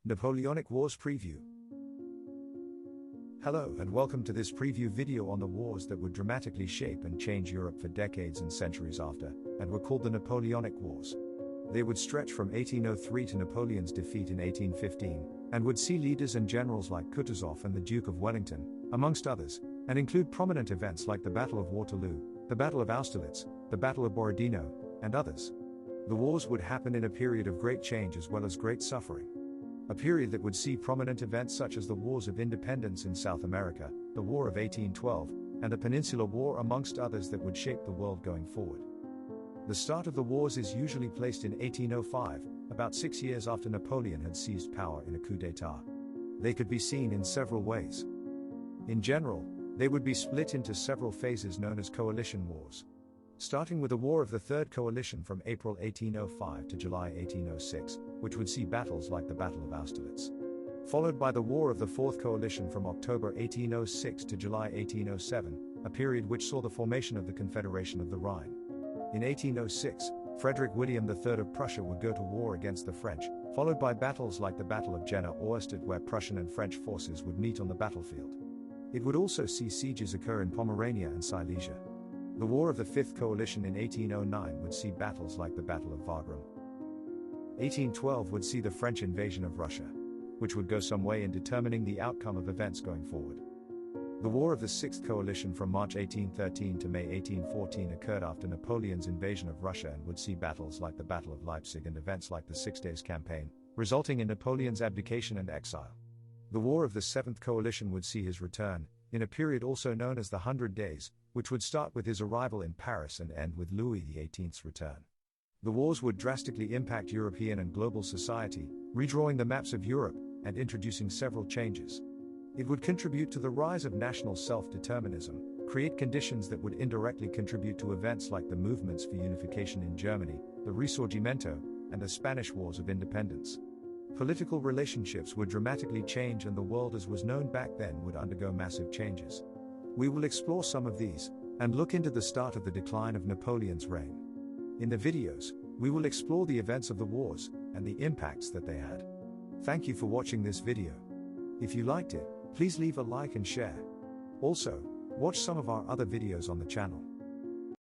Napoleonic Wars Preview. Hello and welcome to this preview video on the wars that would dramatically shape and change Europe for decades and centuries after, and were called the Napoleonic Wars. They would stretch from 1803 to Napoleon's defeat in 1815, and would see leaders and generals like Kutuzov and the Duke of Wellington, amongst others, and include prominent events like the Battle of Waterloo, the Battle of Austerlitz, the Battle of Borodino, and others. The wars would happen in a period of great change as well as great suffering. A period that would see prominent events such as the Wars of Independence in South America, the War of 1812, and the Peninsular War amongst others that would shape the world going forward. The start of the wars is usually placed in 1805, about 6 years after Napoleon had seized power in a coup d'état. They could be seen in several ways. In general, they would be split into several phases known as coalition wars. Starting with the War of the Third Coalition from April 1805 to July 1806, which would see battles like the Battle of Austerlitz. Followed by the War of the Fourth Coalition from October 1806 to July 1807, a period which saw the formation of the Confederation of the Rhine. In 1806, Frederick William III of Prussia would go to war against the French, followed by battles like the Battle of Jena or Ostend where Prussian and French forces would meet on the battlefield. It would also see sieges occur in Pomerania and Silesia. The War of the Fifth Coalition in 1809 would see battles like the Battle of Wagram. 1812 would see the French invasion of Russia, which would go some way in determining the outcome of events going forward. The War of the Sixth Coalition from March 1813 to May 1814 occurred after Napoleon's invasion of Russia and would see battles like the Battle of Leipzig and events like the Six Days Campaign, resulting in Napoleon's abdication and exile. The War of the Seventh Coalition would see his return, in a period also known as the 100 Days, which would start with his arrival in Paris and end with Louis XVIII's return. The wars would drastically impact European and global society, redrawing the maps of Europe, and introducing several changes. It would contribute to the rise of national self-determinism, create conditions that would indirectly contribute to events like the movements for unification in Germany, the Risorgimento, and the Spanish Wars of Independence. Political relationships would dramatically change and the world as was known back then would undergo massive changes. We will explore some of these, and look into the start of the decline of Napoleon's reign. In the videos, we will explore the events of the wars, and the impacts that they had. Thank you for watching this video. If you liked it, please leave a like and share. Also, watch some of our other videos on the channel.